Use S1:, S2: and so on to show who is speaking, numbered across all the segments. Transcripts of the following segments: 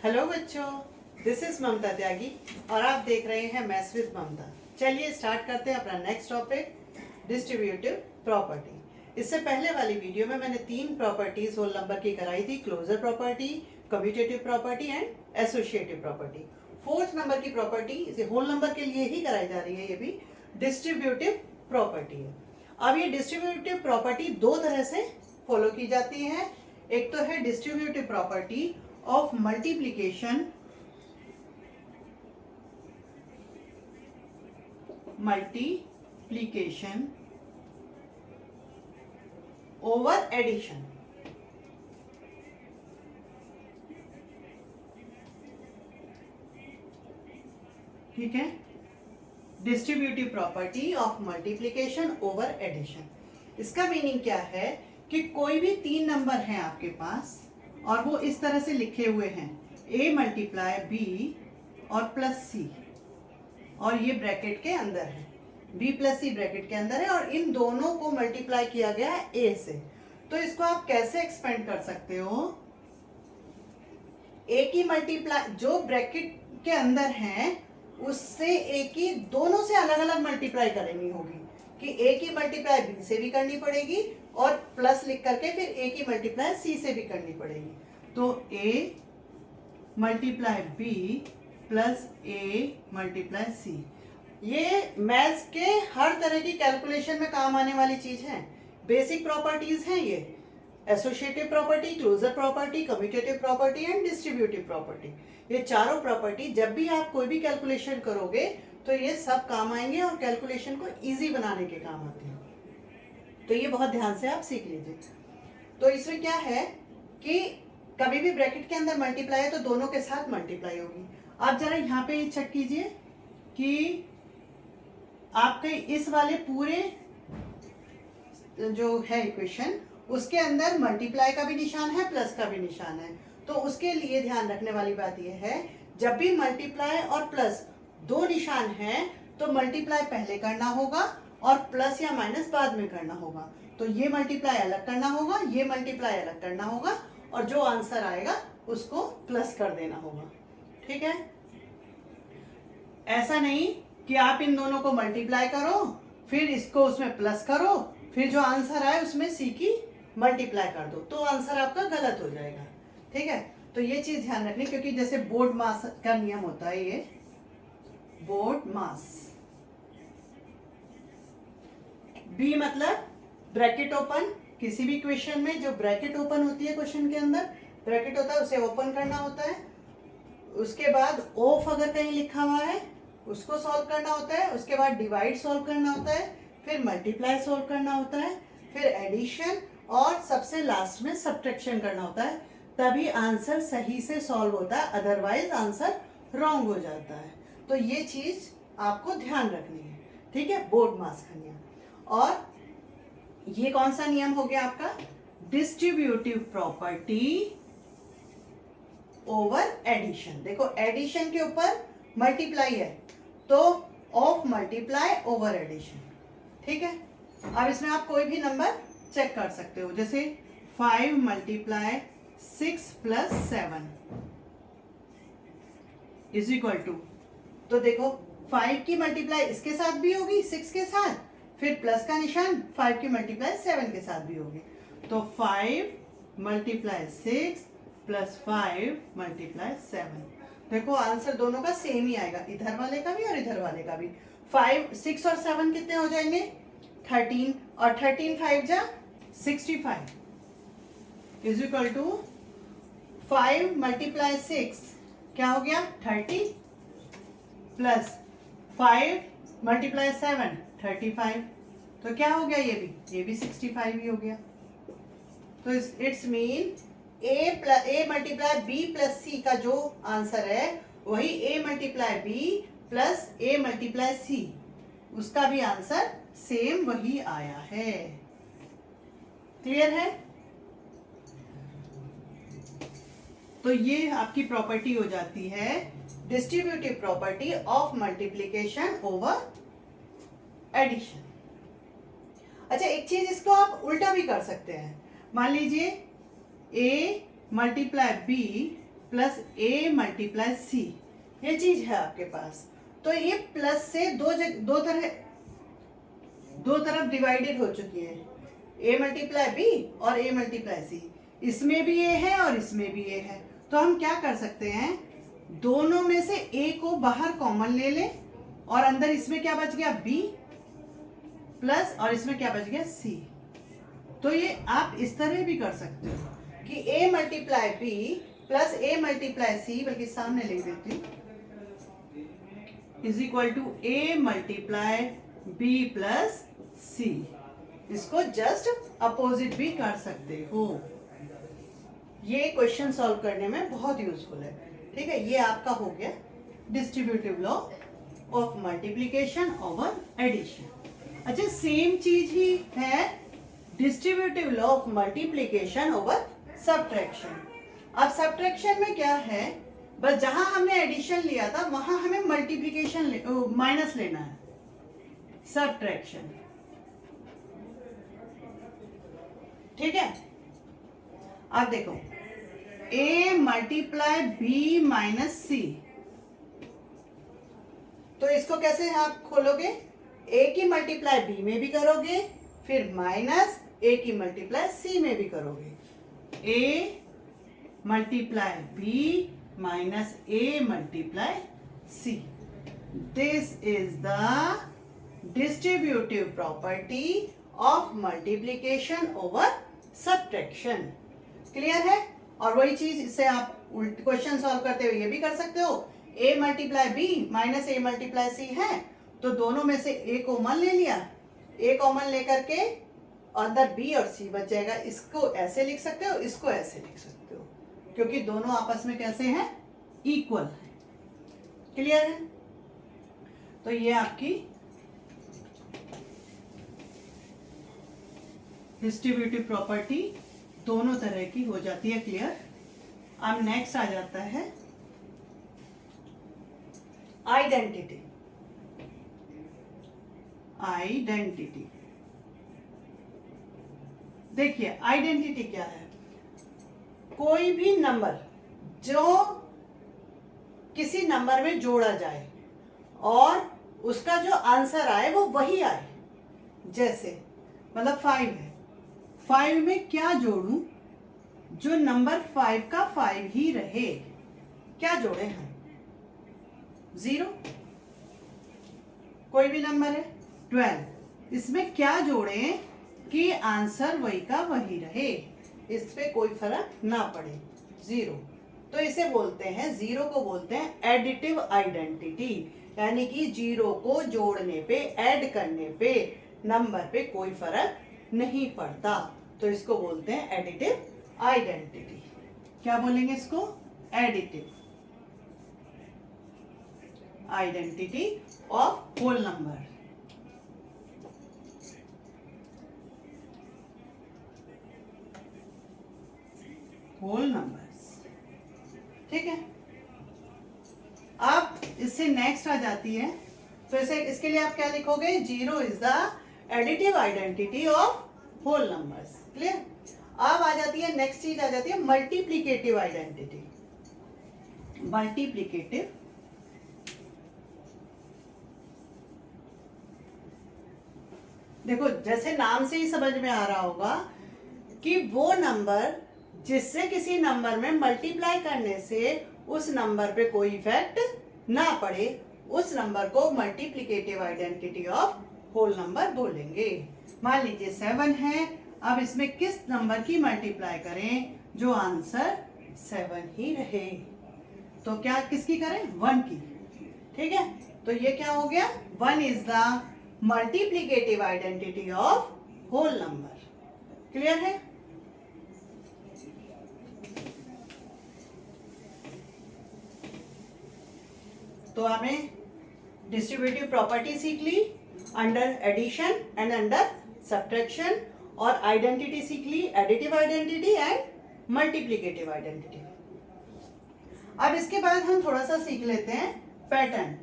S1: Hello बच्चों, this is ममता त्यागी और आप देख रहे हैं मैथ्स विद ममता। चलिए स्टार्ट करते हैं अपना नेक्स्ट टॉपिक, डिस्ट्रीब्यूटिव प्रॉपर्टी। इससे पहले वाली वीडियो में मैंने 3 प्रॉपर्टीज होल नंबर की कराई थी, closure property, commutative property and associative property. 4th number की प्रॉपर्टी इसे होल नंबर के लिए ही कराई जा रही है, ये भी डिस्ट्रीब्यूटिव प्रॉपर्टी है। अब ये डिस्ट्रीब्यूटिव प्रॉपर्टी 2 तरह से फॉलो की जाती है। एक तो है distributive property of multiplication over addition। ठीक है, distributive property of multiplication over addition. इसका मीनिंग क्या है कि कोई भी 3 नंबर हैं आपके पास और वो इस तरह से लिखे हुए हैं, a मल्टीप्लाई बी और प्लस सी, और ये ब्रैकेट के अंदर है, b प्लस सी ब्रैकेट के अंदर है, और इन दोनों को मल्टीप्लाई किया गया है a से। तो इसको आप कैसे एक्सपेंड कर सकते हो? a की मल्टीप्लाई जो ब्रैकेट के अंदर है उससे a की दोनों से अलग अलग मल्टीप्लाई करनी होगी, कि a की मल्टीप्लाई b से भी करनी पड़ेगी और प्लस लिख करके फिर a की मल्टीप्लाई c से भी करनी पड़ेगी। तो a multiply b plus a multiply c, ये मैथ्स के हर तरह की कैलकुलेशन में काम आने वाली चीज है। बेसिक प्रॉपर्टीज हैं ये, associative property, closure property, commutative property and distributive property. ये चारों प्रॉपर्टी जब भी आप कोई भी कैलकुलेशन करोगे तो ये सब काम आएंगे और कैलकुलेशन को इजी बनाने के काम आते हैं। तो ये बहुत ध्यान से आप सीख लीजिए। तो इसमें क्या है कि कभी भी ब्रैकेट के अंदर मल्टीप्लाई है तो दोनों के साथ मल्टीप्लाई होगी। आप जरा यहाँ पे चेक कीजिए कि आपके इस वाले पूरे जो है इक्वेशन, उसके अंदर मल्टीप्लाई का भी निशान है, प्लस का भी निशान है। तो उसके लिए ध्यान रखने वाली बात यह है, जब भी मल्टीप्लाई और प्लस दो निशान है तो मल्टीप्लाई पहले करना होगा और प्लस या माइनस बाद में करना होगा। तो ये मल्टीप्लाई अलग करना होगा, ये मल्टीप्लाई अलग करना होगा, और जो आंसर आएगा उसको प्लस कर देना होगा। ठीक है, ऐसा नहीं कि आप इन दोनों को मल्टीप्लाई करो फिर इसको उसमें प्लस करो, फिर जो आंसर आए उसमें सी की मल्टीप्लाई कर दो, तो आंसर आपका गलत हो जाएगा। ठीक है, तो ये चीज ध्यान रखनी, क्योंकि जैसे बोर्ड मास का नियम होता है, ये बोर्ड मास, बी मतलब ब्रैकेट ओपन, किसी भी क्वेश्चन में जो ब्रैकेट ओपन होती है, क्वेश्चन के अंदर ब्रैकेट होता है उसे ओपन करना होता है। उसके बाद ऑफ अगर कहीं लिखा हुआ है उसको सॉल्व करना होता है, उसके बाद डिवाइड सॉल्व करना होता है, फिर मल्टीप्लाई सॉल्व करना होता है, फिर एडिशन, और सबसे लास्ट में सब्ट्रैक्शन करना होता है। तभी आंसर सही से सॉल्व होता है, अदरवाइज आंसर रॉन्ग हो जाता है। तो ये चीज आपको ध्यान रखनी है। ठीक है, बोर्ड मास का नियम। और ये कौन सा नियम हो गया आपका? Distributive property over addition. देखो एडिशन के ऊपर मल्टीप्लाई है तो ऑफ मल्टीप्लाई ओवर एडिशन। ठीक है, अब इसमें आप कोई भी नंबर चेक कर सकते हो, जैसे 5 multiply 6 plus 7 is equal to, तो देखो 5 की मल्टीप्लाई इसके साथ भी होगी 6 के साथ, फिर प्लस का निशान 5 की मल्टीप्लाई 7 के साथ भी होगी। तो 5 मल्टीप्लाई 6 प्लस 5 मल्टीप्लाई 7, देखो आंसर दोनों का सेम ही आएगा, इधर वाले का भी और इधर वाले का भी। 5 6 और 7 कितने हो जाएंगे? 13, और 13 5 जा 65 इज इक्वल टू 5 मल्टीप्लाई 6 क्या हो गया? 30 प्लस 5 मल्टीप्लाई 7 35, तो क्या हो गया? ये भी 65 ही हो गया। तो it's mean A multiply B plus C का जो आंसर है वही A multiply B plus A multiply C, उसका भी आंसर सेम वही आया है। क्लियर है? तो ये आपकी प्रॉपर्टी हो जाती है distributive property of multiplication over addition. अच्छा, एक चीज इसको आप उल्टा भी कर सकते हैं। मान लीजिए a multiply b plus A multiply C, ये चीज है आपके पास। तो ये प्लस से दो तरफ डिवाइडेड हो चुकी है, ए मल्टीप्लाई बी और ए मल्टीप्लाई सी। इसमें भी ए है और इसमें भी ए है, तो हम क्या कर सकते हैं, दोनों में से ए को बाहर कॉमन ले लें और अंदर इसमें क्या बच गया बी प्लस, और इसमें क्या बच गया सी। तो ये आप इस तरह भी कर सकते हो कि A multiply B plus A multiply C, बल्कि सामने लिख देती हूँ, is equal to A multiply B plus C. इसको जस्ट अपोजिट भी कर सकते हो, ये क्वेश्चन सॉल्व करने में बहुत यूजफुल है। ठीक है, ये आपका हो गया distributive law of multiplication over addition. अच्छा, सेम चीज ही है distributive law of multiplication over subtraction. अब सब्ट्रैक्शन में क्या है, बस जहां हमने एडिशन लिया था वहां हमें मल्टीप्लिकेशन माइनस लेना है, सब्ट्रैक्शन। ठीक है, अब देखो a मल्टीप्लाई बी माइनस सी, तो इसको कैसे आप खोलोगे, a की मल्टीप्लाई b में भी करोगे, फिर माइनस a की मल्टीप्लाई c में भी करोगे। a multiply b minus a multiply c, this is the distributive property of multiplication over subtraction. Clear है? और वही चीज इससे आप क्वेश्चन सॉल्व करते हुए ये भी कर सकते हो, a multiply B minus a multiply C है, तो दोनों में से a कॉमन ले लिया, a कॉमन लेकर के अंदर b और c बच जाएगा। इसको ऐसे लिख सकते हो, इसको ऐसे लिख सकते हो, क्योंकि दोनों आपस में कैसे हैं, इक्वल है। क्लियर है? तो ये आपकी डिस्ट्रीब्यूटिव प्रॉपर्टी दोनों तरह की हो जाती है। क्लियर? अब नेक्स्ट आ जाता है आइडेंटिटी। आइडेंटिटी देखिए, आइडेंटिटी क्या है, कोई भी नंबर जो किसी नंबर में जोड़ा जाए और उसका जो आंसर आए वो वही आए। जैसे मतलब 5 है, 5 में क्या जोड़ूं जो नंबर 5 का 5 ही रहे, क्या जोड़े हम, 0। कोई भी नंबर है 12, इसमें क्या जोड़े कि आंसर वही का वही रहे, इस पे कोई फर्क ना पड़े, 0। तो इसे बोलते हैं, 0 को बोलते हैं एडिटिव आइडेंटिटी, यानी कि 0 को जोड़ने पे, ऐड करने पे नंबर पे कोई फर्क नहीं पड़ता, तो इसको बोलते हैं एडिटिव आइडेंटिटी। क्या बोलेंगे इसको, additive identity of whole number. Whole numbers. ठीक है, अब इससे नेक्स्ट आ जाती है, तो इसके लिए आप क्या लिखोगे, 0 is the additive identity of whole numbers. Clear? अब आ जाती है नेक्स्ट चीज, आ जाती है मल्टीप्लिकेटिव आइडेंटिटी। मल्टीप्लिकेटिव देखो, जैसे नाम से ही समझ में आ रहा होगा कि वो नंबर जिससे किसी नंबर में मल्टीप्लाई करने से उस नंबर पे कोई इफेक्ट ना पड़े, उस नंबर को multiplicative identity of whole number बोलेंगे। मान लीजिए 7 है, अब इसमें किस नंबर की मल्टीप्लाई करें जो आंसर 7 ही रहे, तो क्या किसकी करें, 1 की। ठीक है, तो ये क्या हो गया, 1 is the multiplicative identity of whole number. Clear है? तो हमें डिस्ट्रीब्यूटिव प्रॉपर्टी सीख ली under addition and under subtraction, और आइडेंटिटी सीख ली, additive identity and multiplicative identity. अब इसके बाद हम थोड़ा सा सीख लेते हैं पैटर्न।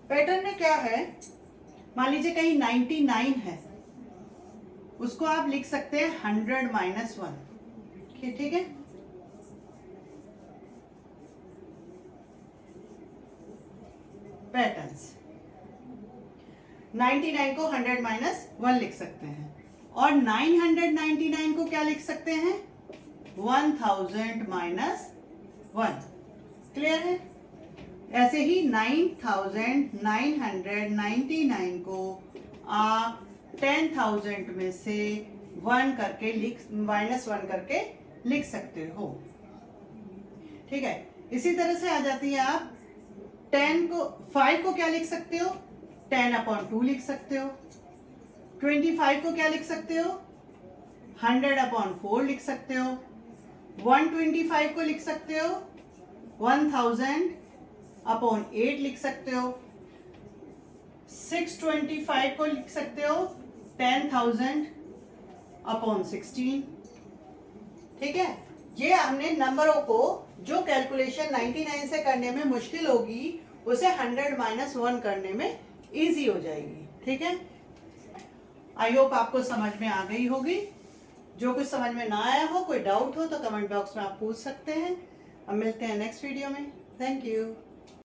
S1: पैटर्न में क्या है, मान लीजिए कहीं 99 है, उसको आप लिख सकते हैं 100 - 1। ठीक है, पैटर्न्स। 99 को 100 माइनस 1 लिख सकते हैं और 999 को क्या लिख सकते हैं 1000 माइनस 1। क्लियर है? ऐसे ही 9999 को आप 10,000 में से 1 करके माइनस 1 करके लिख सकते हो। ठीक है, इसी तरह से आ जाती है आप 5 को क्या लिख सकते हो 10/2 लिख सकते हो। 25 को क्या लिख सकते हो 100/4 लिख सकते हो। 125 को लिख सकते हो 1000/8 लिख सकते हो। 625 को लिख सकते हो 10,000/16। ठीक है, ये हमने नंबरों को जो कैलकुलेशन 99 से करने में मुश्किल होगी उसे 100 माइनस 1 करने में इजी हो जाएगी। ठीक है, आई होप आपको समझ में आ गई होगी। जो कुछ समझ में ना आया हो, कोई डाउट हो तो कमेंट बॉक्स में आप पूछ सकते हैं। अब मिलते हैं नेक्स्ट वीडियो में। Thank you.